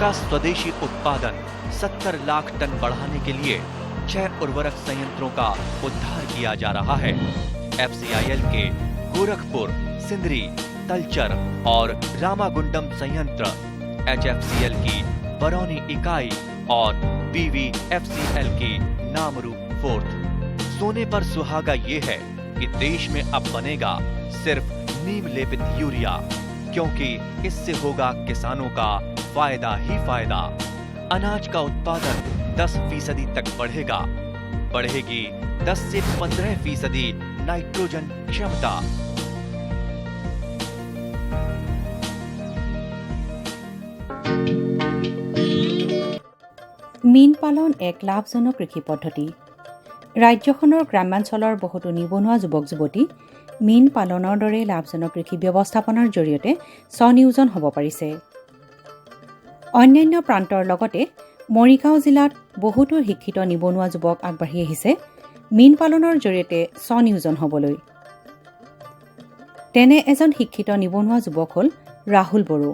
का स्वदेशी उत्पादन 70 लाख टन बढ़ाने के लिए 6 उर्वरक संयंत्रों का उद्धार किया जा रहा है। FCIL के गोरखपुर, सिंदरी, तलचर और रामागुंडम संयंत्र, HFCL की बरौनी इकाई और BVFCL की नामरू फोर्थ। सोने पर सुहागा ये है कि देश में अब बनेगा सिर्फ नीम लेपित यूरिया, क्योंकि इससे होगा किसानों का फायदा ही फायदा। अनाज का उत्पादन 10% तक बढ़ेगा। बढ़ेगी 10 से 15% नाइट्रोजन क्षमता। मीन पालन एक लाभजनक কৃষি পদ্ধতি। ৰাজ্যখনৰ গ্ৰামাঞ্চলৰ বহুতো নিবনুৱা যুৱক যুৱতী মীন পালনৰ দৰে লাভজনক কৃষি ব্যৱস্থাপনাৰ জৰিয়তে স্বনিয়োজন হ'ব পাৰিছে। অন্যান্য প্ৰান্তৰ লগতে মৰিগাঁও জিলাত বহুতো শিক্ষিত নিবনুৱা যুৱক আগবাঢ়ি আহিছে মীন পালনৰ জৰিয়তে স্বনিয়োজন হ'বলৈ। তেনে এজন শিক্ষিত নিবনুৱা যুৱক হ'ল ৰাহুল বড়ো।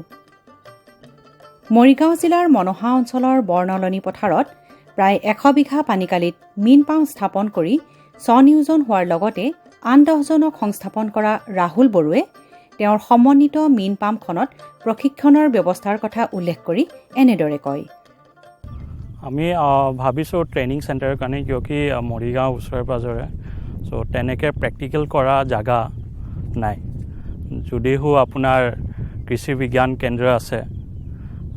মৰিগাঁও জিলাৰ মনহা অঞ্চলৰ বৰ্ণালনী পথাৰত প্ৰায় 100 বিঘা পানীকালিত মীন পাম স্থাপন কৰি স্বনিয়োজন হোৱাৰ লগতে আন 10জনক সংস্থাপন কৰা ৰাহুল বড়োৱে তেওঁৰ সমন্বিত মীন পামখনত প্ৰশিক্ষণৰ ব্যৱস্থাৰ কথা উল্লেখ কৰি এনেদৰে কয়। আমি ভাবিছোঁ ট্ৰেইনিং চেণ্টাৰৰ কাৰণে, কিয়কি মৰিগাঁও ওচৰে পাজৰে চ' তেনেকৈ প্ৰেক্টিকেল কৰা জাগা নাই। যদিও আপোনাৰ কৃষি বিজ্ঞান কেন্দ্ৰ আছে,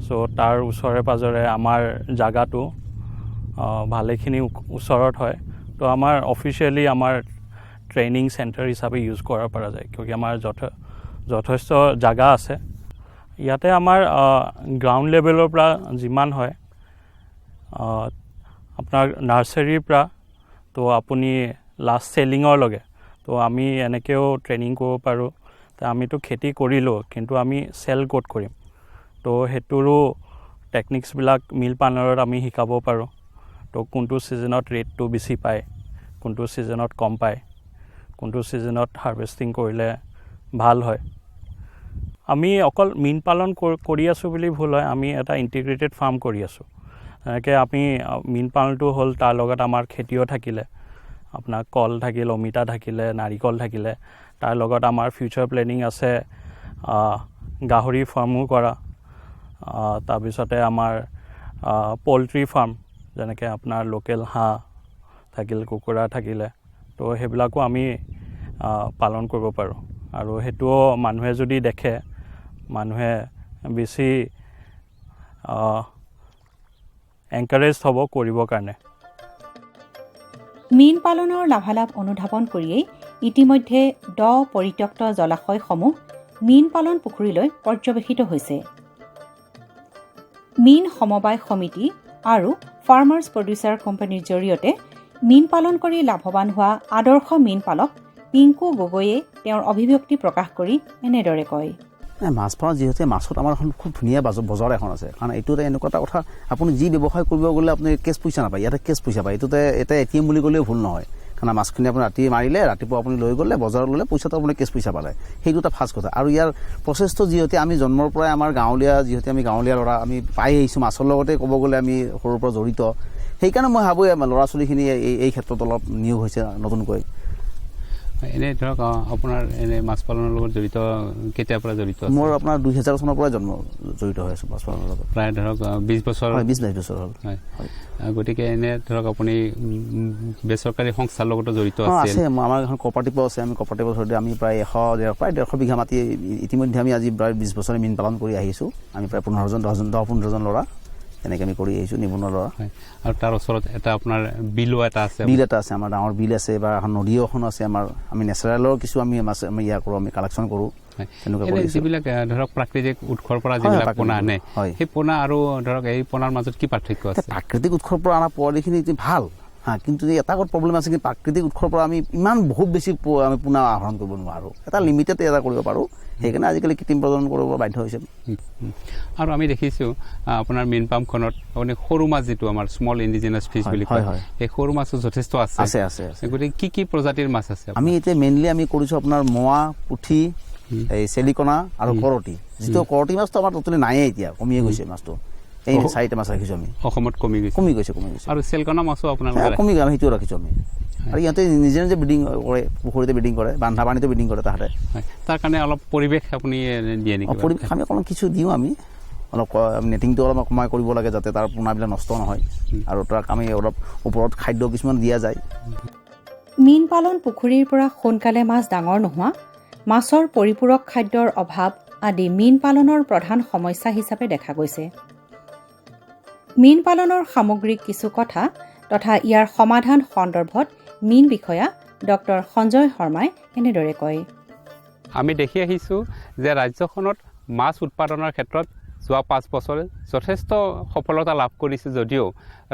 চ' তাৰ ওচৰে পাজৰে আমাৰ জাগাটো ভালেখিনি ওচৰত হয়। তো আমাৰ অফিচিয়েলি আমাৰ ট্ৰেইনিং চেণ্টাৰ হিচাপে ইউজ কৰিব পৰা যায়, কিয়কি আমাৰ যথেষ্ট জাগা আছে। ইয়াতে আমাৰ গ্ৰাউণ্ড লেভেলৰ পৰা যিমান হয় আপোনাৰ নাৰ্চাৰীৰ পৰা তো আপুনি লাষ্ট চেলিঙৰ লগে তো আমি এনেকৈও ট্ৰেইনিং কৰিব পাৰোঁ। তো আমিতো খেতি কৰিলোঁ, কিন্তু আমি চেল ক'ত কৰিম, তো সেইটোৰো টেকনিক্সবিলাক মিল পাৰ্টনাৰত আমি শিকাব পাৰোঁ। তো কোনটো ছিজনত ৰেটটো বেছি পায়, কোনটো ছিজনত কম পায়, কোনটো ছিজনত হাৰ্ভেষ্টিং কৰিলে ভাল হয়। আমি অকল মীন পালন কৰি আছোঁ বুলি ভুল হয়, আমি এটা ইণ্টিগ্ৰেটেড ফাৰ্ম কৰি আছোঁ। এনেকৈ আমি মীন পালনটো হ'ল, তাৰ লগত আমাৰ খেতিও থাকিলে, আপোনাৰ কল থাকিল, অমিতা থাকিলে, নাৰিকল থাকিলে, তাৰ লগত আমাৰ ফিউচাৰ প্লেনিং আছে গাহৰি ফাৰ্মো কৰা। তাৰপিছতে আমাৰ পল্ট্ৰি ফাৰ্ম, যেনেকৈ আপোনাৰ লোকেল হাঁহ থাকিল, কুকুৰা থাকিলে, তো সেইবিলাকো আমি পালন কৰিব পাৰোঁ। আৰু সেইটোও মানুহে যদি দেখে, মানুহে বেছি এনকাৰেজ হ'ব কৰিবৰ কাৰণে। মীন পালনৰ লাভালাভ অনুধাৱন কৰিয়েই ইতিমধ্যে পৰিত্যক্ত জলাশয়সমূহ মীন পালন পুখুৰীলৈ পৰ্যবেক্ষিত হৈছে। মীন সমবায় সমিতি আৰু ফাৰ্মাৰ্ছ প্ৰডিউচাৰ কোম্পানীৰ জৰিয়তে মীন পালন কৰি লাভৱান হোৱা আদৰ্শ মীন পালক পিংকু গগৈয়ে তেওঁৰ অভিব্যক্তি প্ৰকাশ কৰি এনেদৰে কয়। মাছ পালন যিহেতু মাছত আমাৰ এখন খুব ধুনীয়া বজাৰ এখন আছে, কাৰণ এইটোতে এনেকুৱা এটা কথা, আপুনি যি ব্যৱসায় কৰিব গ'লে আপুনি কেছ পইচা নাপায়, ইয়াতে কেছ পইচা পায়। এইটোতে এটা ATM বুলি ক'লেও ভুল নহয়, কাৰণ মাছখিনি আপুনি ৰাতি মাৰিলে, ৰাতিপুৱা আপুনি লৈ গ'লে বজাৰত ল'লে পইচাটো আপুনি কেছ পইচা পালে, সেইটো এটা ফাৰ্ষ্ট কথা। আৰু ইয়াৰ প্ৰচেছটো যিহেতু আমি জন্মৰ পৰাই আমাৰ গাঁৱলীয়া, যিহেতু আমি গাঁৱলীয়া ল'ৰা, আমি পাই আহিছোঁ মাছৰ লগতে ক'ব গ'লে আমি সৰুৰ পৰা জড়িত। সেইকাৰণে মই ভাবোঁ ল'ৰা ছোৱালীখিনি এই ক্ষেত্ৰত অলপ নিয়োগ হৈছে নতুনকৈ। এনেই ধৰক আপোনাৰ এনেই মাছ পালনৰ লগত জড়িত কেতিয়াৰ পৰা জড়িত? মোৰ আপোনাৰ 2000 চনৰ পৰাই জড়িত হৈ আছোঁ মাছ পালনৰ লগত। প্ৰায় ধৰক 20 বছৰ? 20-22 বছৰ হ'ল। হয়। গতিকে এনে ধৰক আপুনি বেচৰকাৰী সংস্থাৰ লগতো জড়িত আছে? আমাৰ এখন কপাৰেটিভো আছে। আমি কপাৰেটিভৰ সৈতে আমি প্ৰায় 100 বিঘা মাটি ইতিমধ্যে আমি আজি প্ৰায় 20 বছৰে মীন পালন কৰি আহিছোঁ। আমি প্ৰায় 10-15জন ল'ৰা এনেকৈ আমি কৰি আহিছোঁ, নিবনুৱা ল'ৰা। আৰু তাৰ ওচৰত এটা আপোনাৰ বিলো এটা আছে? বিল এটা আছে, আমাৰ ডাঙৰ বিল আছে, বা এখন নদীও এখন আছে আমাৰ। আমি নেচাৰেলৰ কিছু আমি ইয়াৰ কৰোঁ, আমি কালেকশ্যন কৰোঁ। যিবিলাক ধৰক প্ৰাকৃতিক উৎসৰ পৰা যিবিলাক পোনা আনে, সেই পোনা আৰু ধৰক এই পোনাৰ মাজত কি পাৰ্থক্য আছে? প্ৰাকৃতিক উৎসৰ পৰা অনা পোৱালিখিনি ভাল, কিন্তু এটা প্ৰব্লেম আছে, কিন্তু প্ৰাকৃতিক উৎসৰ পৰা আমি ইমান বহুত বেছি আমি পোনা আহৰণ কৰিব নোৱাৰোঁ, এটা লিমিটেড এটা কৰিব পাৰোঁ। সেইকাৰণে আজিকালি কৃত্ৰিম প্ৰজনন কৰিব বাধ্য হৈছে। আৰু আমি দেখিছোঁ আপোনাৰ মীন পামখনত মানে সৰু মাছ, যিটো আমাৰ স্মল ইণ্ডিজিনাছ ফিছ বুলি কয়, সেই সৰু মাছো যথেষ্ট আছে। গতিকে কি প্ৰজাতিৰ মাছ আছে? আমি এতিয়া মেইনলি আমি কৰিছোঁ আপোনাৰ মোৱা, পুঠি, এই চেলিকনা আৰু কৰতি। যিটো কৰতি মাছটো আমাৰ টোটেলি নায়েই, এতিয়া কমিয়ে গৈছে মাছটো। এই 4টা মাছ ৰাখিছোঁ আমি। অসমত কমি গৈছে আৰু চেলকনা মাছো আপোনালোকে কমি গ'ল, সেইটোও ৰাখিছোঁ আমি। আৰু ইহঁতে নিজে নিজে ব্ৰিডিং কৰে, পুখুৰীতে ব্ৰিডিং কৰে, বান্ধা পানীতে ব্ৰিডিং কৰে তাহাঁতে। তাৰ কাৰণে অলপ পৰিৱেশ আপুনি দিয়ে নেকি? পৰিৱেশ আমি অকণমান কিছু দিওঁ আমি, অলপ নেটিংটো অলপ কমাই কৰিব লাগে যাতে তাৰ পোনাবিলাক নষ্ট নহয়, আৰু তাক আমি অলপ ওপৰত খাদ্য কিছুমান দিয়া যায়। মীন পালন পুখুৰীৰ পৰা সোনকালে মাছ ডাঙৰ নোহোৱা, মাছৰ পৰিপূৰক খাদ্যৰ অভাৱ আদি মীন পালনৰ প্ৰধান সমস্যা হিচাপে দেখা গৈছে। মীন পালনৰ সামগ্ৰিক কিছু কথা তথা ইয়াৰ সমাধান সন্দৰ্ভত মীন বিষয়া ডক্টৰ সঞ্জয় শৰ্মাই এনেদৰে কয়। আমি দেখি আহিছোঁ যে ৰাজ্যখনত মাছ উৎপাদনৰ ক্ষেত্ৰত যোৱা 5 বছৰে যথেষ্ট সফলতা লাভ কৰিছে, যদিও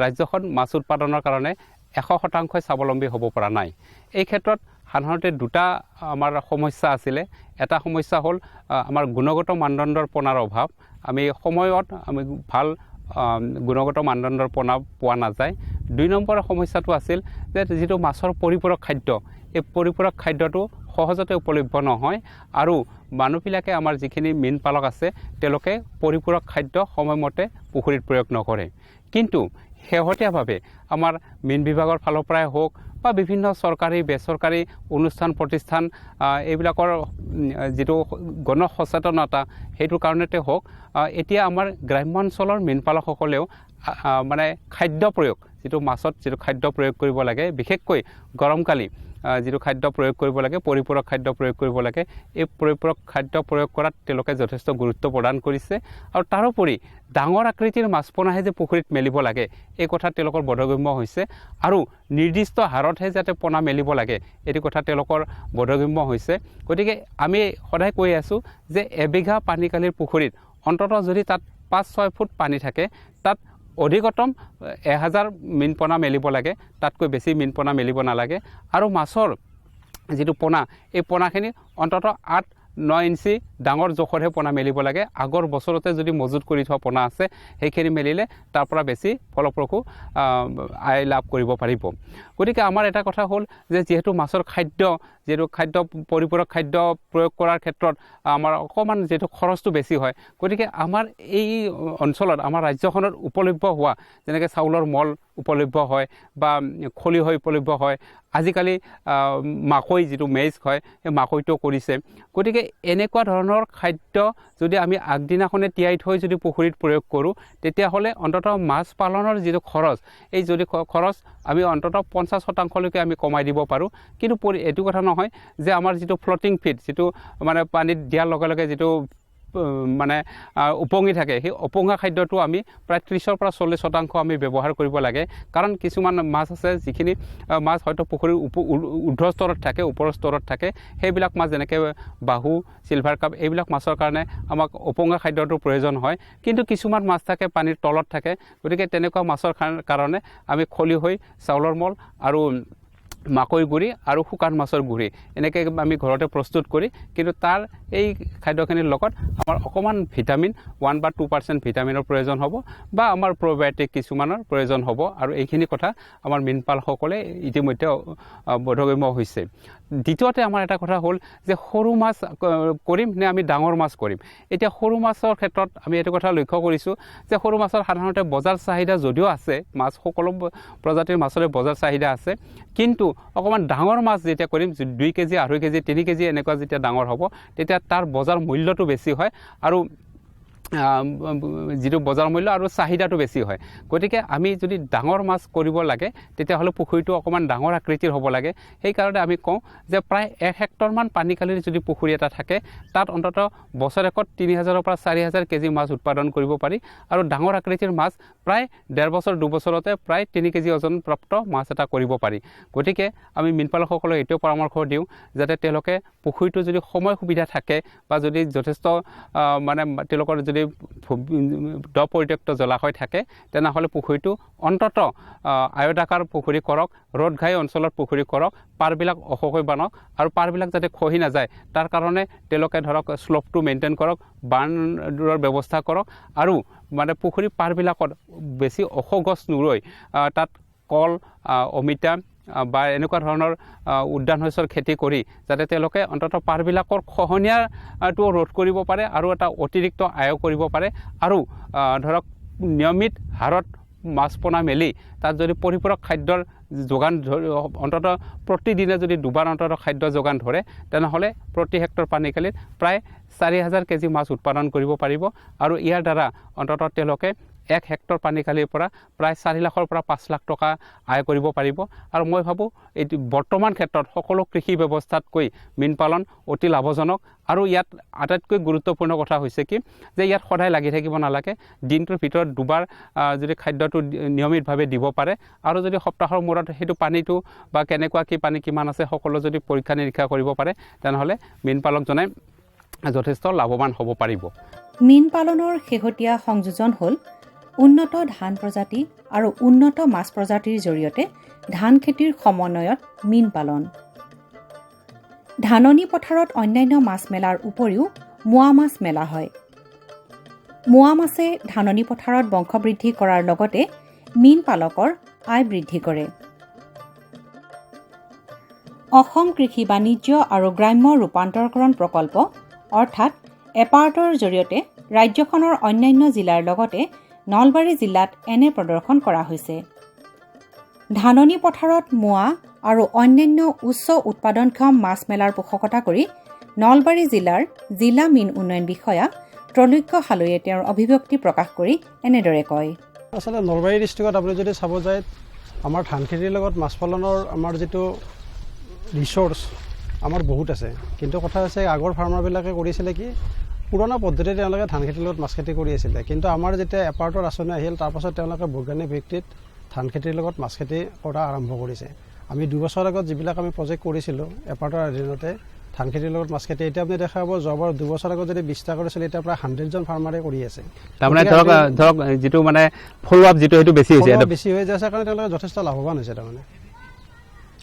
ৰাজ্যখন মাছ উৎপাদনৰ কাৰণে 100% স্বাৱলম্বী হ'ব পৰা নাই। এই ক্ষেত্ৰত সাধাৰণতে দুটা আমাৰ সমস্যা আছিলে। এটা সমস্যা হ'ল আমাৰ গুণগত মানদণ্ডৰ পোনাৰ অভাৱ। আমি সময়ত আমি ভাল গুণগত মানদণ্ডৰ পোনা পোৱা নাযায়। 2 নম্বৰ সমস্যাটো আছিল যে যিটো মাছৰ পৰিপূৰক খাদ্য, এই পৰিপূৰক খাদ্যটো সহজতে উপলব্ধ নহয়, আৰু মানুহবিলাকে আমাৰ যিখিনি মীন পালক আছে তেওঁলোকে পৰিপূৰক খাদ্য সময়মতে পুখুৰীত প্ৰয়োগ নকৰে। কিন্তু শেহতীয়াভাৱে আমাৰ মীন বিভাগৰ ফালৰ পৰাই হওক বা বিভিন্ন চৰকাৰী বেচৰকাৰী অনুষ্ঠান প্ৰতিষ্ঠান এইবিলাকৰ যিটো গণ সচেতনতা সেইটোৰ কাৰণতে হওক, এতিয়া আমাৰ গ্ৰাম্যাঞ্চলৰ মীন পালকসকলেও মানে খাদ্য প্ৰয়োগ, যিটো মাছত যিটো খাদ্য প্ৰয়োগ কৰিব লাগে, বিশেষকৈ গৰমকালি যিটো খাদ্য প্ৰয়োগ কৰিব লাগে, পৰিপূৰক খাদ্য প্ৰয়োগ কৰিব লাগে, এই পৰিপূৰক খাদ্য প্ৰয়োগ কৰাত তেওঁলোকে যথেষ্ট গুৰুত্ব প্ৰদান কৰিছে। আৰু তাৰোপৰি ডাঙৰ আকৃতিৰ মাছ পোনাহে যে পুখুৰীত মেলিব লাগে এই কথা তেওঁলোকৰ বোধগম্য হৈছে, আৰু নিৰ্দিষ্ট হাৰতহে যাতে পোনা মেলিব লাগে এইটো কথা তেওঁলোকৰ বোধগম্য হৈছে। গতিকে আমি সদায় কৈ আছোঁ যে এবিঘা পানীকালিৰ পুখুৰীত অন্ততঃ যদি তাত 5-6 ফুট পানী থাকে, তাত অধিকতম 1000 মীন পোনা মেলিব লাগে, তাতকৈ বেছি মীন পোনা মেলিব নালাগে। আৰু মাছৰ যিটো পোনা, এই পোনাখিনি অন্ততঃ 8-9 ইঞ্চি ডাঙৰ জোখৰহে পোনা মেলিব লাগে। আগৰ বছৰতে যদি মজুত কৰি থোৱা পোনা আছে সেইখিনি মেলিলে তাৰ পৰা বেছি ফলপ্ৰসূ আয় লাভ কৰিব পাৰিব। গতিকে আমাৰ এটা কথা হ'ল যে যিহেতু মাছৰ খাদ্য, যিহেতু পৰিপূৰক খাদ্য প্ৰয়োগ কৰাৰ ক্ষেত্ৰত আমাৰ অকণমান যিহেতু খৰচটো বেছি হয়, গতিকে আমাৰ এই অঞ্চলত আমাৰ ৰাজ্যখনত উপলব্ধ হোৱা যেনেকৈ চাউলৰ মল উপলব্ধ হয় বা খলি হৈ উপলব্ধ হয়, আজিকালি মাকৈ যিটো মেজ হয় সেই মাকৈটো কৰিছে। গতিকে এনেকুৱা ধৰণৰ খাদ্য যদি আমি আগদিনাখনে তিয়াই থৈ যদি পুখুৰীত প্ৰয়োগ কৰোঁ, তেতিয়াহ'লে অন্ততঃ মাছ পালনৰ যিটো খৰচ, এই যদি খৰচ আমি অন্ততঃ 50% আমি কমাই দিব পাৰোঁ। কিন্তু এইটো কথা নহয় যে আমাৰ যিটো ফ্লটিং ফিড, যিটো মানে পানীত দিয়াৰ লগে লগে যিটো মানে উপঙি থাকে, সেই উপঙা খাদ্যটো আমি প্ৰায় 30-40% আমি ব্যৱহাৰ কৰিব লাগে। কাৰণ কিছুমান মাছ আছে যিখিনি মাছ হয়তো পুখুৰীৰ ঊৰ্ধ্ব স্তৰত থাকে, ওপৰৰ স্তৰত থাকে, সেইবিলাক মাছ যেনেকৈ বাহু, চিলভাৰ কাপ, এইবিলাক মাছৰ কাৰণে আমাক উপঙা খাদ্যটোৰ প্ৰয়োজন হয়। কিন্তু কিছুমান মাছ থাকে পানীৰ তলত থাকে, গতিকে তেনেকুৱা মাছৰ কাৰণে আমি খলি হৈ চাউলৰ মল আৰু মাকৈ গুড়ি আৰু শুকান মাছৰ গুড়ি এনেকৈ আমি ঘৰতে প্ৰস্তুত কৰি, কিন্তু তাৰ এই খাদ্যখিনিৰ লগত আমাৰ অকণমান ভিটামিন 1 বা 2% ভিটামিনৰ প্ৰয়োজন হ'ব, বা আমাৰ প্ৰ'বায়'টিক কিছুমানৰ প্ৰয়োজন হ'ব। আৰু এইখিনি কথা আমাৰ মীন পালকসকলে ইতিমধ্যে বোধগম্য হৈছে। দ্বিতীয়তে আমাৰ এটা কথা হ'ল যে সৰু মাছ কৰিম নে আমি ডাঙৰ মাছ কৰিম। এতিয়া সৰু মাছৰ ক্ষেত্ৰত আমি এইটো কথা লক্ষ্য কৰিছোঁ যে সৰু মাছৰ সাধাৰণতে বজাৰ চাহিদা যদিও আছে, মাছ সকলো প্ৰজাতিৰ মাছৰে বজাৰ চাহিদা আছে, কিন্তু অকণমান ডাঙৰ মাছ যেতিয়া কৰিম, 2 কেজি, 2.5 কেজি, 3 কেজি এনেকুৱা যেতিয়া ডাঙৰ হ'ব, তেতিয়া তাৰ বজাৰ মূল্যটো বেছি হয়, আৰু যিটো বজাৰ মূল্য আৰু চাহিদাটো বেছি হয়। গতিকে আমি যদি ডাঙৰ মাছ কৰিব লাগে তেতিয়াহ'লে পুখুৰীটো অকণমান ডাঙৰ আকৃতিৰ হ'ব লাগে। সেইকাৰণে আমি কওঁ যে প্ৰায় 1 হেক্টৰমান পানীকালিৰ যদি পুখুৰী এটা থাকে, তাত অন্ততঃ বছৰেকত 3000 পৰা 4000 কেজি মাছ উৎপাদন কৰিব পাৰি, আৰু ডাঙৰ আকৃতিৰ মাছ প্ৰায় 1.5 বছৰ 2 বছৰতে প্ৰায় 3 কেজি ওজনপ্ৰাপ্ত মাছ এটা কৰিব পাৰি। গতিকে আমি মীন পালকসকলক এইটোও পৰামৰ্শ দিওঁ যাতে তেওঁলোকে পুখুৰীটো যদি সময় সুবিধা থাকে বা যদি যথেষ্ট মানে তেওঁলোকৰ যদি দ পৰিত্যক্ত জলাশয় থাকে, তেনেহ'লে পুখুৰীটো অন্ততঃ আয়তাকাৰ পুখুৰী কৰক, ৰ'দ ঘাই অঞ্চলত পুখুৰী কৰক, পাৰবিলাক ওখকৈ বানক, আৰু পাৰবিলাক যাতে খহি নাযায় তাৰ কাৰণে তেওঁলোকে ধৰক শ্লপটো মেইনটেইন কৰক, বাৰ্ণৰ ব্যৱস্থা কৰক, আৰু মানে পুখুৰী পাৰবিলাকত বেছি ওখ গছ নুৰুই তাত কল, অমিতা বা এনেকুৱা ধৰণৰ উদ্যান শস্যৰ খেতি কৰি যাতে তেওঁলোকে অন্ততঃ পাৰবিলাকৰ খহনীয়াটো ৰোধ কৰিব পাৰে আৰু এটা অতিৰিক্ত আয় কৰিব পাৰে, আৰু ধৰক নিয়মিত হাৰত মাছ পোনা মেলি তাত যদি পৰিপূৰক খাদ্যৰ যোগান অন্ততঃ প্ৰতিদিনে যদি দুবাৰ অন্ততঃ খাদ্য যোগান ধৰে তেনেহ'লে প্ৰতি হেক্টৰ পানীকালিত প্ৰায় 4,000 কেজি মাছ উৎপাদন কৰিব পাৰিব আৰু ইয়াৰ দ্বাৰা অন্ততঃ তেওঁলোকে 1 হেক্টৰ পানীকালিৰ পৰা প্ৰায় 4 লাখৰ পৰা 5 লাখ টকা আয় কৰিব পাৰিব আৰু মই ভাবোঁ এই বৰ্তমান ক্ষেত্ৰত সকলো কৃষি ব্যৱস্থাতকৈ মীন পালন অতি লাভজনক আৰু ইয়াত আটাইতকৈ গুৰুত্বপূৰ্ণ কথা হৈছে কি যে ইয়াত সদায় লাগি থাকিব নালাগে দিনটোৰ ভিতৰত দুবাৰ যদি খাদ্যটো নিয়মিতভাৱে দিব পাৰে আৰু যদি সপ্তাহৰ মূৰত সেইটো পানীটো বা কেনেকুৱা কি পানী কিমান আছে সকলো যদি পৰীক্ষা নিৰীক্ষা কৰিব পাৰে তেনেহ'লে মীন পালকজনে যথেষ্ট লাভৱান হ'ব পাৰিব। মীন পালনৰ শেহতীয়া সংযোজন হ'ল উন্নত ধান প্ৰজাতি আৰু উন্নত মাছ প্ৰজাতিৰ জৰিয়তে ধান খেতিৰ সমন্বয়ত মীন পালন। ধাননি পথাৰত অন্যান্য মাছ মেলাৰ উপৰিও মোৱা মাছ মেলা হয়। মোৱা মাছে ধাননি পথাৰত বংশবৃদ্ধি কৰাৰ লগতে মীন পালকৰ আয় বৃদ্ধি কৰে। অসম কৃষি বাণিজ্য আৰু গ্ৰাম্য ৰূপান্তৰকৰণ প্ৰকল্প অৰ্থাৎ এপাৰ্টৰ জৰিয়তে ৰাজ্যখনৰ অন্যান্য জিলাৰ লগতে নলবাৰী জিলাত এনে প্ৰদৰ্শন কৰা হৈছে। ধাননি পথাৰত মোৱা আৰু অন্যান্য উচ্চ উৎপাদনক্ষম মাছ মেলাৰ পোষকতা কৰি নলবাৰী জিলাৰ জিলা মীন উন্নয়ন বিষয়া ত্ৰৈলোক্য হালৈয়ে তেওঁৰ অভিব্যক্তি প্ৰকাশ কৰি এনেদৰে কয়। আচলতে নলবাৰী ডিষ্ট্ৰিক্টত আপুনি যদি চাব যায় আমাৰ ধান খেতিৰ লগত মাছ পালনৰ আমাৰ যিটো ৰিচোৰ্চ আমাৰ বহুত আছে, কিন্তু কথা হৈছে আগৰ ফাৰ্মাৰবিলাকে কৰিছিলে কি পুৰণা পদ্ধতিৰে তেওঁলোকে ধান খেতিৰ লগত মাছ খেতি কৰি আছিলে, কিন্তু আমাৰ যেতিয়া এপাৰ্টৰ আঁচনি আহিল তাৰপাছত তেওঁলোকে বৈজ্ঞানিক ভিত্তিত ধান খেতিৰ লগত মাছ খেতি কৰা আৰম্ভ কৰিছে। আমি 2 বছৰ আগত যিবিলাক আমি প্ৰজেক্ট কৰিছিলোঁ এপাৰ্টৰ অধীনতে ধান খেতিৰ লগত মাছ খেতি, এতিয়া আপুনি দেখা পাব যোৱাবাৰ 2 বছৰ আগত যদি 20টা কৰিছিল এতিয়া প্ৰায় 100জন ফাৰ্মাৰে কৰি আছে। তাৰমানে ধৰক যিটো মানে ফ'ল' আপ যিটো সেইটো বেছি হৈছে হৈ যাইছে কাৰণে তেওঁলোকে যথেষ্ট লাভৱান হৈছে। তাৰমানে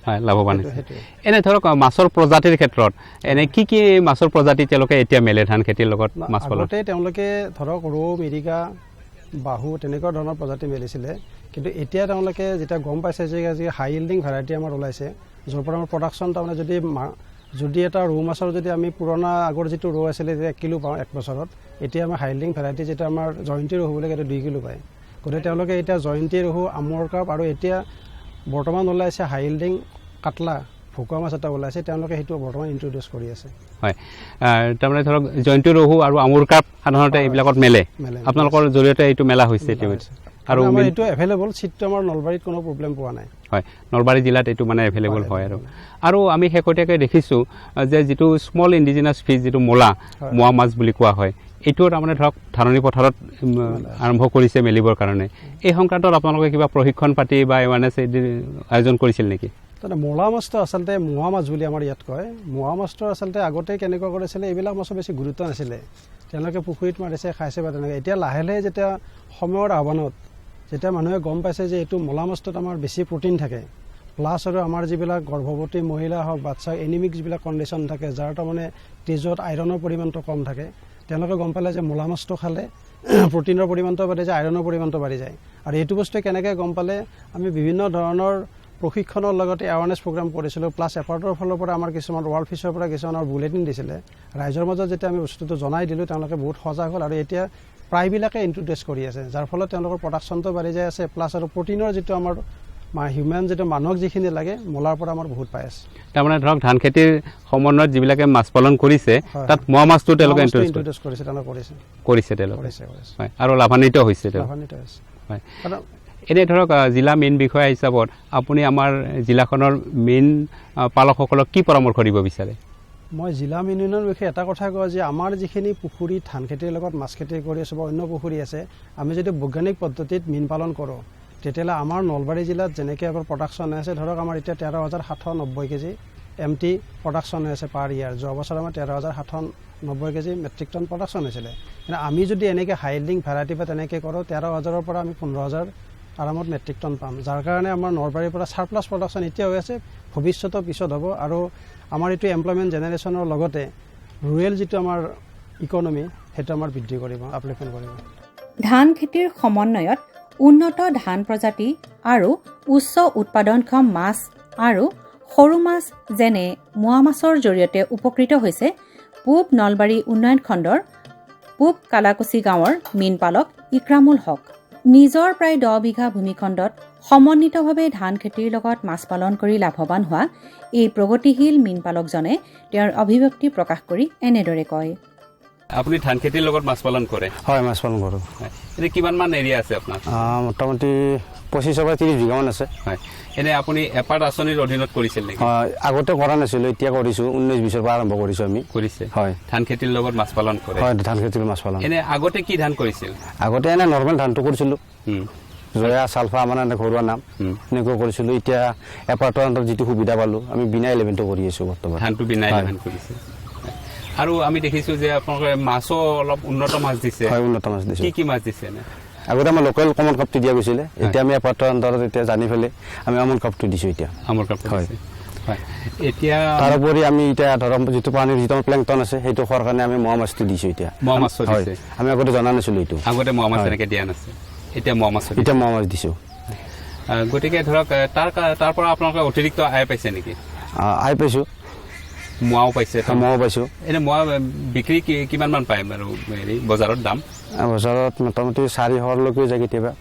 হয় লাভৱান হৈছে। এনে ধৰক মাছৰ প্ৰজাতিৰ ক্ষেত্ৰত এনে কি কি মাছৰ প্ৰজাতি তেওঁলোকে এতিয়া মেলে ধান খেতিৰ লগত মাছ পালন? আগতে তেওঁলোকে ধৰক ৰৌ, মিৰিকা, বাহু তেনেকুৱা ধৰণৰ প্ৰজাতি মেলিছিলে, কিন্তু এতিয়া তেওঁলোকে যেতিয়া গম পাইছে যে আজি হাই ইল্ডিং ভেৰাইটি আমাৰ ওলাইছে য'ৰ পৰা আমাৰ প্ৰডাকশ্যন তাৰমানে যদি এটা ৰৌ মাছৰ যদি আমি পুৰণা আগৰ যিটো ৰৌ আছিলে যেতিয়া 1 কিলো পাওঁ 1 বছৰত, এতিয়া আমাৰ হাই ইল্ডিং ভেৰাইটি যিটো আমাৰ জয়ন্তী ৰহু বুলি সেইটো 2 কিলো পায়। গতিকে তেওঁলোকে এতিয়া জয়ন্তী ৰহু, আমৰ কাপ আৰু এতিয়া বৰ্তমান ওলাইছে হাই ইল্ডিং কাটলা ভকুৱা মাছ এটা ওলাইছে, তেওঁলোকে সেইটো বৰ্তমান ইন্ট্ৰডিউচ কৰি আছে। হয়, তাৰমানে ধৰক জয়ন্তী ৰহু আৰু আমুৰ কাপ সাধাৰণতে এইবিলাকত মেলে, আপোনালোকৰ জৰিয়তে এইটো মেলা হৈছে আৰু এইটো এভেইলেবল চিটটো আমাৰ নলবাৰীত কোনো প্ৰব্লেম পোৱা নাই। হয়, নলবাৰী জিলাত এইটো মানে এভেইলেবল হয় আৰু আমি শেহতীয়াকৈ দেখিছোঁ যে যিটো স্মল ইণ্ডিজিনাছ ফিছ যিটো মোৱা মাছ বুলি কোৱা হয় এইটো তাৰমানে ধৰক ধাননি পথাৰত আৰম্ভ কৰিছে মেলিবৰ কাৰণে। এই সংক্ৰান্তত আপোনালোকে কিবা প্ৰশিক্ষণ পাতি বা এৱাৰনেছ আয়োজন কৰিছিল নেকি? মোৱা মাছটো আচলতে মোৱা মাছ বুলি আমাৰ ইয়াত কয়। মোৱা মাছটো আচলতে আগতে কেনেকুৱা কৰিছিলে এইবিলাক মাছৰ বেছি গুৰুত্ব নাছিলে, তেওঁলোকে পুখুৰীত মাৰিছে খাইছে বা তেনেকৈ। এতিয়া লাহে লাহে যেতিয়া সময়ৰ আহ্বানত যেতিয়া মানুহে গম পাইছে যে এইটো মোৱা মাছটোত আমাৰ বেছি প্ৰটিন থাকে, প্লাছ আৰু আমাৰ যিবিলাক গৰ্ভৱতী মহিলা হওক বাচ্চা এনিমিক যিবিলাক কণ্ডিশ্যন থাকে যাৰ তাৰমানে তেজত আইৰণৰ পৰিমাণটো কম থাকে, তেওঁলোকে গম পালে যে মোৱা মাছটো খালে প্ৰটিনৰ পৰিমাণটো বাঢ়ি যায়, আইৰণৰ পৰিমাণটো বাঢ়ি যায়। আৰু এইটো বস্তুৱে কেনেকৈ গম পালে আমি বিভিন্ন ধৰণৰ প্ৰশিক্ষণৰ লগতে এৱাৰনেছ প্ৰগ্ৰাম কৰিছিলোঁ, প্লাছ এপাৰ্টৰ ফালৰ পৰা আমাৰ কিছুমান ৱৰ্ল্ড ফিছৰ পৰা কিছুমানৰ বুলেটিন দিছিলে। ৰাইজৰ মাজত যেতিয়া আমি বস্তুটো জনাই দিলোঁ তেওঁলোকে বহুত সজাগ হ'ল আৰু এতিয়া প্ৰায়বিলাকে ইন্ট্ৰডিউচ কৰি আছে, যাৰ ফলত তেওঁলোকৰ প্ৰডাকশ্যনটো বাঢ়ি যাই আছে, প্লাছ আৰু প্ৰটিনৰ যিটো আমাৰ হিউমেন যিটো মানুহক যিখিনি লাগে মোলাৰ পৰা আমাৰ বহুত পাই আছে। তাৰমানে ধৰক ধান খেতিৰ সমন্বয়ত যিবিলাকে মাছ পালন কৰিছে তাত মোৱা মাছটো তেওঁলোকে ইন্ট্ৰডিউচ কৰিছে তেওঁলোকে হয় আৰু লাভান্বিত হৈছে। হয়, এনে ধৰক জিলা মেইন বিষয়া হিচাপত আপুনি আমাৰ জিলাখনৰ মেইন পালকসকলক কি পৰামৰ্শ দিব বিচাৰে? মই জিলা মীন উন্নয়নৰ বিষয়ে এটা কথা কওঁ যে আমাৰ যিখিনি পুখুৰী ধান খেতিৰ লগত মাছ খেতি কৰি আছোঁ বা অন্য পুখুৰী আছে, আমি যদি বৈজ্ঞানিক পদ্ধতিত মীন পালন কৰোঁ তেতিয়াহ'লে আমাৰ নলবাৰী জিলাত যেনেকৈ আমাৰ প্ৰডাকশ্যন হৈ আছে, ধৰক আমাৰ এতিয়া 13,790 কেজি MT প্ৰডাকশ্যন হৈ আছে পাৰ ইয়াৰ। যোৱা বছৰ আমাৰ 13,790 কেজি মেট্ৰিক টন প্ৰডাকশ্যন হৈছিলে, কিন্তু আমি যদি এনেকৈ হাই ইল্ডিং ভেৰাইটি বা তেনেকৈ কৰোঁ 13,000ৰ পৰা আমি 15,000 আৰামত মেট্ৰিক টন পাম, যাৰ কাৰণে আমাৰ নলবাৰীৰ পৰা ছাৰপ্লাছ প্ৰডাকশ্যন এতিয়া হৈ আছে, ভৱিষ্যতৰ পিছত হ'ব। আৰু আমাৰ এইটো এমপ্লয়মেণ্ট জেনেৰেশ্যনৰ লগতে ৰুৰেল যিটো আমাৰ ইকনমি সেইটো আমাৰ বৃদ্ধি কৰিব, আপলিফমেণ্ট কৰিব। ধান খেতিৰ সমন্বয়ত উন্নত ধান প্ৰজাতি আৰু উচ্চ উৎপাদনক্ষম মাছ আৰু সৰু মাছ যেনে মোৱা মাছৰ জৰিয়তে উপকৃত হৈছে পূব নলবাৰী উন্নয়ন খণ্ডৰ পূব কালাকুচি গাঁৱৰ মীন পালক ইক্ৰামুল হক। নিজৰ প্ৰায় 10 বিঘা ভূমিখণ্ডত সমন্বিতভাৱে ধান খেতিৰ লগত মাছ পালন কৰি লাভৱান হোৱা এই প্ৰগতিশীল মীনপালকজনে তেওঁৰ অভিব্যক্তি প্ৰকাশ কৰি এনেদৰে কয়। আপুনি ধান খেতিৰ লগত মাছ পালন কৰে? হয়, মাছ পালন কৰোঁ। এনে কিমানমান এৰিয়া আছে আপোনাৰ? মোটামুটি 25 পৰা 30 বিঘামান আছে। হয়, এনে আপুনি এপাৰ্ট আঁচনিৰ অধীনত কৰিছিল নেকি? আগতে কৰা নাছিলোঁ, এতিয়া কৰিছোঁ। 19-20 পৰা আৰম্ভ কৰিছোঁ আমি। কৰিছে? হয়। ধান খেতিৰ লগত মাছ পালন কৰে? হয়, ধান খেতিৰ মাছ পালন। এনে আগতে কি ধান কৰিছিল? আগতে এনে নৰ্মেল ধানটো কৰিছিলোঁ, জয়া চালফা মানে এনে ঘৰুৱা নাম এনেকৈ কৰিছিলোঁ। এতিয়া এপাৰ্টৰ আণ্ডাৰত যিটো সুবিধা পালোঁ, আমি বিনা 11টো কৰি আছোঁ বৰ্তমান। ধানটো বিনা 11 কৰিছে। আৰু আমি দেখিছোঁ যে আপোনালোকে মাছো অলপ উন্নত মাছ দিছে। হয়, উন্নত মাছ দিছে। কি মাছ দিছে এনে? আগতে আমাৰ লোকেল কমন কাপটো দিয়া গৈছিলে, এতিয়া আমি এপাৰ্টৰ আণ্ডাৰত এতিয়া জানি পেলাই আমি আমন কাপটো দিছোঁ এতিয়া। আমন কাপ? হয়। এতিয়া তাৰোপৰি আমি এতিয়া ধৰক যিটো পানীৰ যিটো প্লেংটন আছে সেইটো খোৱাৰ কাৰণে আমি মোৱা মাছটো দিছোঁ এতিয়া। মোৱা মাছ দিছে? আমি আগতে জনা নাছিলোঁ এইটো। আগতে মোৱা মাছ এনেকৈ দিয়া নাছিল, এতিয়া মোৱা মাছ? এতিয়া মোৱা মাছ দিছোঁ। গতিকে ধৰক তাৰ পৰা আপোনালোকে অতিৰিক্ত আয় পাইছে নেকি? আয় পাইছোঁ। মোৱাও পাইছে? মোৱাও পাইছোঁ। এনে মোৱা বিক্ৰী কিমানমান পায় বাৰু হেৰি বজাৰত দাম? বজাৰত মোটামুটি 400লৈকে যায়, কেতিয়াবা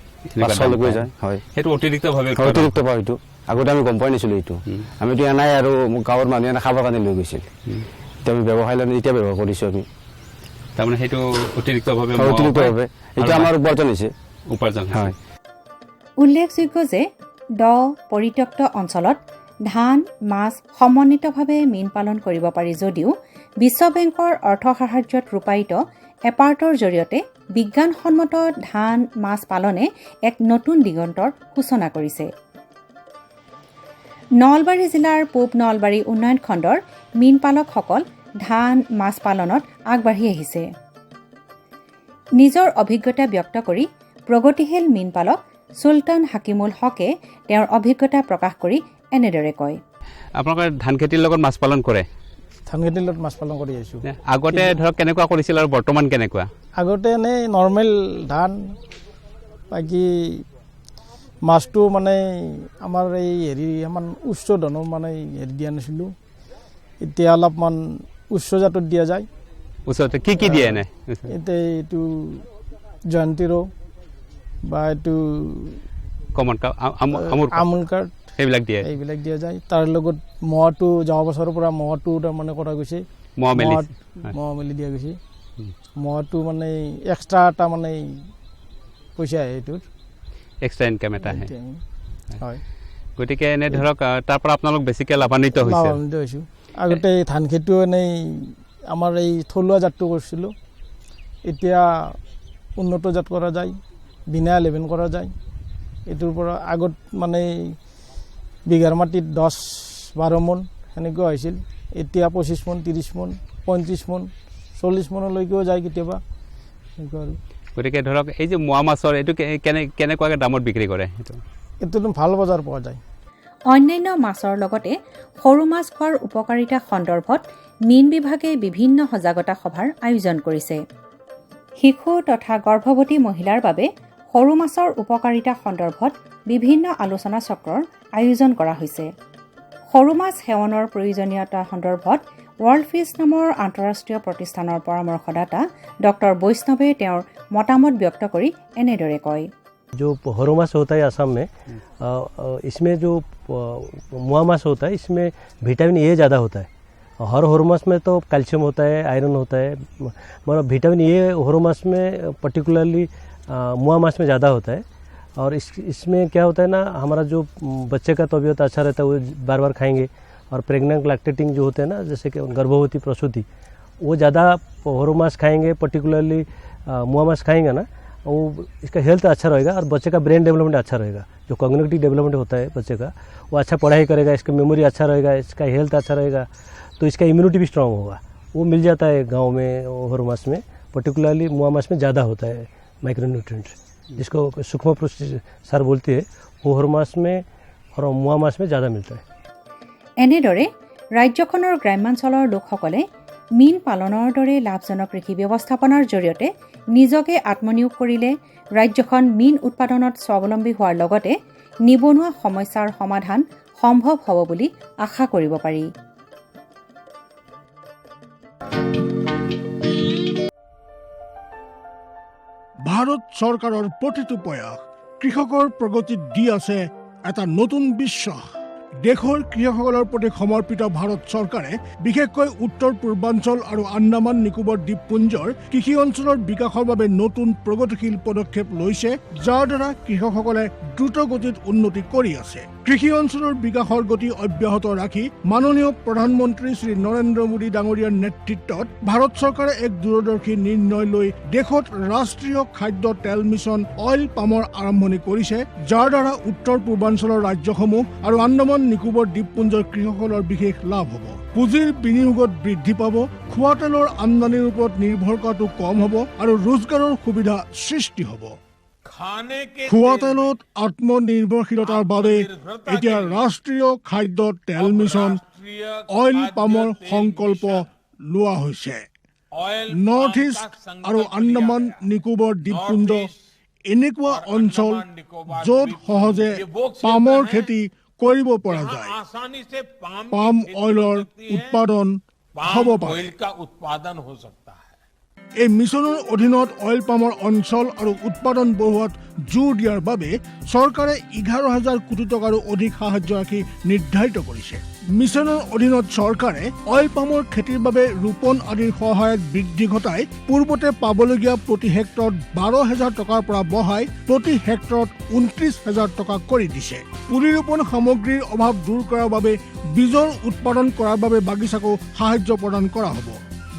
500লৈকে যায়। হয়, সেইটো অতিৰিক্তভাৱে? অতিৰিক্ত পাওঁ সেইটো। আগতে আমি গম পোৱা নাছিলোঁ এইটো। আমিতো এনাই আৰু গাঁৱৰ মানুহে খাবৰ কাৰণে লৈ গৈছিল, এতিয়া আমি ব্যৱসায় লৈ এতিয়া ব্যৱহাৰ কৰিছোঁ আমি। তাৰমানে সেইটো অতিৰিক্তভাৱে? অতিৰিক্তভাৱে এইটো আমাৰ উপাৰ্জন হৈছে। উপাৰ্জন হয়। উল্লেখযোগ্য যে পৰিত্যক্ত অঞ্চলত ধান, মাছ সমন্বিতভাৱে মীন পালন কৰিব পাৰি যদিও বিশ্ব বেংকৰ অৰ্থ সাহায্যত ৰূপায়িত এপাৰ্টৰ জৰিয়তে বিজ্ঞানসন্মত ধান, মাছ পালনে এক নতুন দিগন্তৰ সূচনা কৰিছে। নলবাৰী জিলাৰ পূব নলবাৰী উন্নয়ন খণ্ডৰ মীনপালকসকল ধান, মাছ পালনত আগবাঢ়ি আহিছে। নিজৰ অভিজ্ঞতা ব্যক্ত কৰি প্ৰগতিশীল মীনপালক চুলতান হাকিমুল হকে তেওঁৰ অভিজ্ঞতা প্ৰকাশ কৰি এনেদৰে কয়। আপোনালোকে ধান খেতিৰ লগত মাছ পালন কৰে? ধান খেতিৰ লগত মাছ পালন কৰি আহিছোঁ। আগতে ধৰক কেনেকুৱা কৰিছিল আৰু বৰ্তমান কেনেকুৱা? আগতে এনেই নৰ্মেল ধান, বাকী মাছটো মানে আমাৰ এই ইমান উচ্চ ধৰণৰ মানে দিয়া নাছিলোঁ। এতিয়া অলপমান উচ্চ জাতত দিয়া যায়। ওচৰতে কি দিয়ে এনে? এতিয়া এইটো জয়ন্তীৰো বা এইটো কমন কাপ, আমুল কাৰ্ড সেইবিলাক দিয়া যায়। তাৰ লগত মোৱাটো যোৱা বছৰৰ পৰা মোৱাটো তাৰমানে কৰা গৈছে, মোৱা মেলি দিয়া গৈছে। মোৱাটো মানে এক্সট্ৰা এটা মানে পইচা আহে, এইটোৰ এক্সট্ৰা ইনকাম এটা আহে। হয়, গতিকে এনে ধৰক তাৰ পৰা আপোনালোক বেছিকৈ লাভান্বিত হৈছোঁ। আগতে ধান খেতিও এনেই আমাৰ এই থলুৱা জাতটো কৰিছিলোঁ, এতিয়া উন্নত জাত কৰা যায়, বিনা 11 কৰা যায়। এইটোৰ পৰা আগত মানে বিঘাৰ মাটিত 10-12 মোন সেনেকুৱা হৈছিল, এতিয়া 25 মোন, 30 মোন, 35 মোন, 40 মোনলৈকেও যায় কেতিয়াবা এনেকুৱা আৰু। গতিকে ধৰক এই যে মোৱা মাছৰ এইটো কেনেকুৱাকৈ দামত বিক্ৰী কৰে? এইটো ভাল বজাৰ পোৱা যায়। অন্যান্য মাছৰ লগতে সৰু মাছ খোৱাৰ উপকাৰিতা সন্দৰ্ভত মীন বিভাগে বিভিন্ন সজাগতা সভাৰ আয়োজন কৰিছে। শিশু তথা গৰ্ভৱতী মহিলাৰ বাবে সৰু মাছৰ উপকাৰিতা সন্দৰ্ভত বিভিন্ন আলোচনা চক্ৰৰ আয়োজন কৰা হৈছে। সৰু মাছ সেৱনৰ প্ৰয়োজনীয়তা সন্দৰ্ভত ৱৰ্ল্ড ফিছ নামৰ আন্তঃৰাষ্ট্ৰীয় প্ৰতিষ্ঠানৰ পৰামৰ্শদাতা ডক্টৰ বৈষ্ণৱে তেওঁৰ মতামত ব্যক্ত কৰি এনেদৰে কয়। जो हरो माछ होता है असम में, इसमें जो मुआ माछ होता है इसमें विटामिन ए ज़्यादा होता है। हर हरो माछ में तो कैल्शियम होता है, आयरन होता है, मतलब विटामिन ए हरो माछ में पर्टिकुलरली मुआ माछ में ज़्यादा होता है। और इसमें क्या होता है ना, हमारा जो बच्चे का तबीयत अच्छा रहता है वो बार बार खाएंगे। और प्रेग्नेंट लैक्टेटिंग जो होते हैं ना, जैसे कि गर्भवती प्रसूति, वो ज़्यादा हरो माछ खाएंगे, पर्टिकुलरली मुआ माछ खाएंगे ना, वो इसका हेल्थ अच्छा रहेगा और बच्चे का ब्रेन डेवलपमेंट अच्छा रहेगा। जो कॉग्निटिव डेवलपमेंट होता है बच्चे का, वो अच्छा पढ़ाई करेगा, इसका मेमोरी अच्छा रहेगा, इसका हेल्थ अच्छा रहेगा, तो इसका इम्यूनिटी भी स्ट्रांग होगा। वो मिल जाता है गांव में हरो माछ में, पर्टिकुलरली मुआ माछ में ज़्यादा होता है माइक्रोन्यूट्रिएंट्स, जिसको सूक्ष्म पुष्टि सार बोलती है, वो हरो माछ में और मुआ माछ में ज़्यादा मिलता है। এনেদৰে ৰাজ্যখনৰ গ্ৰাম্যাঞ্চলৰ লোকসকলে মীন পালনৰ দৰে লাভজনক কৃষি ব্যৱস্থাপনাৰ জৰিয়তে নিজকে আত্মনিয়োগ কৰিলে ৰাজ্যখন মীন উৎপাদনত স্বাৱলম্বী হোৱাৰ লগতে নিবনুৱা সমস্যাৰ সমাধান সম্ভৱ হ'ব বুলি আশা কৰিব পাৰি। ভাৰত চৰকাৰৰ প্ৰতিটো প্ৰয়াস কৃষকৰ প্ৰগতিত দি আছে এটা নতুন বিশ্বাস। দেশৰ কৃষকসকলৰ প্ৰতি সমৰ্পিত ভাৰত চৰকাৰে বিশেষকৈ উত্তৰ পূৰ্বাঞ্চল আৰু আন্দামান নিকোবৰ দ্বীপপুঞ্জৰ কৃষি অঞ্চলৰ বিকাশৰ বাবে নতুন প্ৰগতিশীল পদক্ষেপ লৈছে, যাৰ দ্বাৰা কৃষকসকলে দ্ৰুত গতিত উন্নতি কৰি আছে। কৃষি অঞ্চলৰ বিকাশৰ গতি অব্যাহত ৰাখি মাননীয় প্ৰধানমন্ত্ৰী শ্ৰী নৰেন্দ্ৰ মোদী ডাঙৰীয়াৰ নেতৃত্বত ভাৰত চৰকাৰে এক দূৰদৰ্শী নিৰ্ণয় লৈ দেশত ৰাষ্ট্ৰীয় খাদ্য তেল মিছন অইল পামৰ আৰম্ভণি কৰিছে, যাৰ দ্বাৰা উত্তৰ পূৰ্বাঞ্চলৰ ৰাজ্যসমূহ আৰু আন্দামান নিকোবৰ দ্বীপপুঞ্জৰ কৃষকসকলৰ বিশেষ লাভ হ'ব। পুঁজিৰ বিনিয়োগত বৃদ্ধি পাব, খোৱা তেলৰ আমদানিৰ ওপৰত নিৰ্ভৰ কৰাটো কম হ'ব আৰু ৰোজগাৰৰ সুবিধা সৃষ্টি হ'ব। খোৱা তেলত আত্মনিৰ্ভৰশীলতাৰ বাবে এতিয়া ৰাষ্ট্ৰীয় খাদ্য তেল মিছন অইল পামৰ সংকল্প লোৱা হৈছে। নৰ্থ ইষ্ট আৰু আন্দামান নিকোবৰ দ্বীপপুঞ্জ এনেকুৱা অঞ্চল য'ত সহজে পামৰ খেতি কৰিব পৰা যায়। পাম অইলৰ উৎপাদন হ'ব পাৰে। এই মিছনৰ অধীনত অইল পামৰ অঞ্চল আৰু উৎপাদন বঢ়োৱাত জোৰ দিয়াৰ বাবে চৰকাৰে 11,000 কোটি টকাৰো অধিক সাহায্য ৰাখি নিৰ্ধাৰিত কৰিছে। মিছনৰ অধীনত চৰকাৰে অইল পামৰ খেতিৰ বাবে ৰোপণ আদিৰ সহায়ত বৃদ্ধি ঘটাই পূৰ্বতে পাবলগীয়া প্ৰতি হেক্টৰত 12,000 টকাৰ পৰা বঢ়াই প্ৰতি হেক্টৰত 29,000 টকা কৰি দিছে। পুলি ৰোপণ সামগ্ৰীৰ অভাৱ দূৰ কৰাৰ বাবে বীজৰ উৎপাদন কৰাৰ বাবে বাগিচাকো সাহায্য প্ৰদান কৰা হ'ব,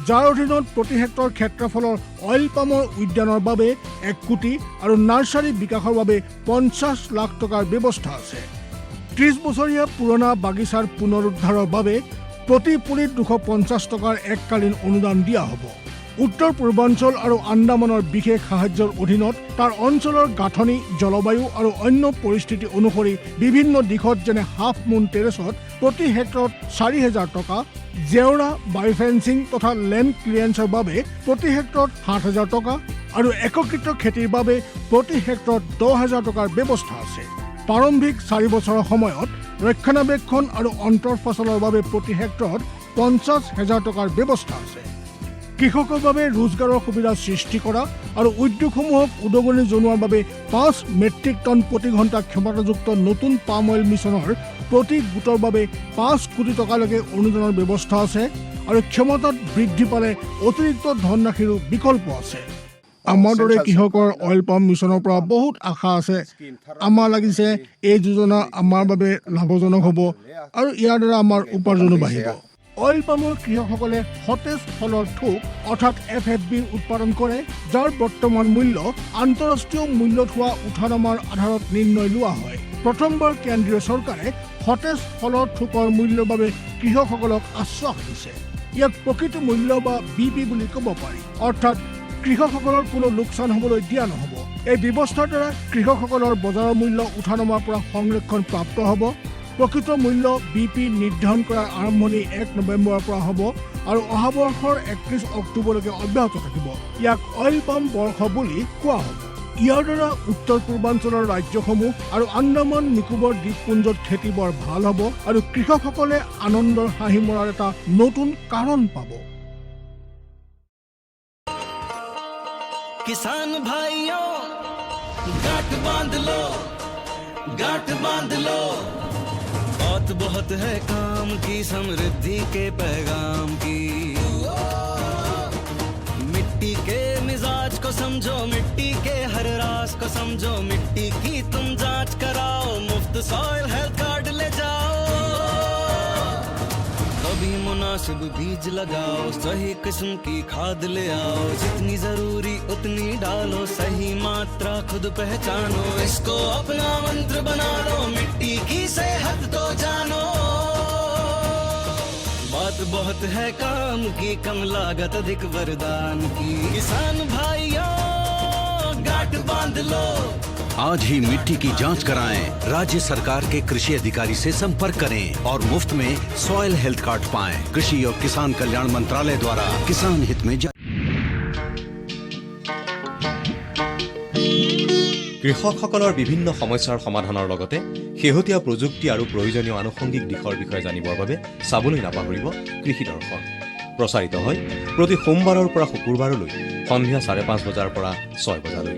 যাৰ অধীনত প্ৰতি হেক্টৰ ক্ষেত্ৰফলৰ অইল পামৰ উদ্যানৰ বাবে 1 কোটি আৰু নাৰ্চাৰী বিকাশৰ বাবে 50 লাখ টকাৰ ব্যৱস্থা আছে। 30 বছৰীয়া পুৰণা বাগিচাৰ পুনৰুদ্ধাৰৰ বাবে প্ৰতি পুলিত 250 টকাৰ এককালীন অনুদান দিয়া হ'ব। উত্তৰ পূৰ্বাঞ্চল আৰু আন্দামানৰ বিশেষ সাহায্যৰ অধীনত তাৰ অঞ্চলৰ গাঁথনি, জলবায়ু আৰু অন্য পৰিস্থিতি অনুসৰি বিভিন্ন দিশত যেনে হাফ মুন টেৰেছত প্ৰতি হেক্টৰত 4,000 টকা, জেওৰা, বায়'ফেন্সিং তথা লেণ্ড ক্লিয়াৰেন্সৰ বাবে প্ৰতি হেক্টৰত 7,000 টকা আৰু একত্ৰিত খেতিৰ বাবে প্ৰতি হেক্টৰত 10,000 টকাৰ ব্যৱস্থা আছে। প্ৰাৰম্ভিক 4 বছৰৰ সময়ত ৰক্ষণাবেক্ষণ আৰু অন্তৰ্ফচলৰ বাবে প্ৰতি হেক্টৰত 50,000 টকাৰ ব্যৱস্থা আছে। কৃষকৰ বাবে ৰোজগাৰৰ সুবিধা সৃষ্টি কৰা আৰু উদ্যোগসমূহক উদগনি জনোৱাৰ বাবে 5 মেট্ৰিক টন প্ৰতি ঘণ্টা ক্ষমতাযুক্ত নতুন পাম অইল মিছনৰ প্ৰতি গোটৰ বাবে 5 কোটি টকালৈকে অনুদানৰ ব্যৱস্থা আছে আৰু ক্ষমতাত বৃদ্ধি পালে অতিৰিক্ত ধনৰাশিৰো বিকল্প আছে। আমাৰ দৰে কৃষকৰ অইল পাম মিছনৰ পৰা বহুত আশা আছে। আমাৰ লাগিছে এই যোজনা আমাৰ বাবে লাভজনক হ'ব আৰু ইয়াৰ দ্বাৰা আমাৰ উপাৰ্জনো বাঢ়িব। অইল পামৰ কৃষকসকলে সতেজ ফলৰ থোক অৰ্থাৎ FFBৰ উৎপাদন কৰে, যাৰ বৰ্তমান মূল্য আন্তঃৰাষ্ট্ৰীয় মূল্যত হোৱা উঠানামাৰ আধাৰত নিৰ্ণয় লোৱা হয়। প্ৰথমবাৰ কেন্দ্ৰীয় চৰকাৰে সতেজ ফলৰ থোকৰ মূল্যৰ বাবে কৃষকসকলক আশ্বাস দিছে। ইয়াক প্ৰকৃত মূল্য বা BP বুলি ক'ব পাৰি, অৰ্থাৎ কৃষকসকলৰ কোনো লোকচান হ'বলৈ দিয়া নহ'ব। এই ব্যৱস্থাৰ দ্বাৰা কৃষকসকলৰ বজাৰৰ মূল্য উঠানামাৰ পৰা সংৰক্ষণ প্ৰাপ্ত হ'ব। প্ৰকৃত মূল্য BP নিৰ্ধাৰণ কৰাৰ আৰম্ভণি 1 নৱেম্বৰৰ পৰা হ'ব আৰু অহা বৰ্ষৰ 31 অক্টোবৰলৈকে অব্যাহত থাকিব। ইয়াক অইল পাম বৰ্ষ বুলি কোৱা হ'ব। ইয়াৰ দ্বাৰা উত্তৰ পূৰ্বাঞ্চলৰ ৰাজ্যসমূহ আৰু আন্দামান নিকোবৰ দ্বীপপুঞ্জত খেতি বৰ ভাল হ'ব আৰু কৃষকসকলে আনন্দৰ হাঁহি মৰাৰ এটা নতুন কাৰণ পাব। किसान भाइयों गांठ बांध लो, गांठ बांध लो, बहुत बहुत है काम की, समृद्धि के पैगाम की। मिट्टी के मिजाज को समझो, मिट्टी के हर राज को समझो, मिट्टी की तुम जांच कराओ, मुफ्त सॉइल हेल्थ कार्ड ले जाओ। कभी मुनासिब बीज लगाओ, सही किस्म की खाद ले आओ, जितनी जरूरी उतनी डालो, सही मात्रा खुद पहचानो, इसको अपना मंत्र बना लो, मिट्टी की सेहत तो जानो। बात बहुत है काम की, कम लागत अधिक वरदान की, किसान भाइयों गांठ बांध लो। आज ही मिट्टी की जांच कराएं, राज्य सरकार के कृषि अधिकारी से संपर्क करें और मुफ्त में सॉइल हेल्थ कार्ड पाएं। कृषि और किसान कल्याण मंत्रालय द्वारा किसान हित में কৃষকসকলৰ বিভিন্ন সমস্যাৰ সমাধানৰ লগতে শেহতীয়া প্ৰযুক্তি আৰু প্ৰয়োজনীয় আনুষংগিক দিশৰ বিষয়ে জানিবৰ বাবে চাবলৈ নাপাহৰিব কৃষি দৰ্শন। প্ৰচাৰিত হয় প্ৰতি সোমবাৰৰ পৰা শুকুৰবাৰলৈ সন্ধিয়া 5:30 বজাৰ পৰা 6 বজালৈ।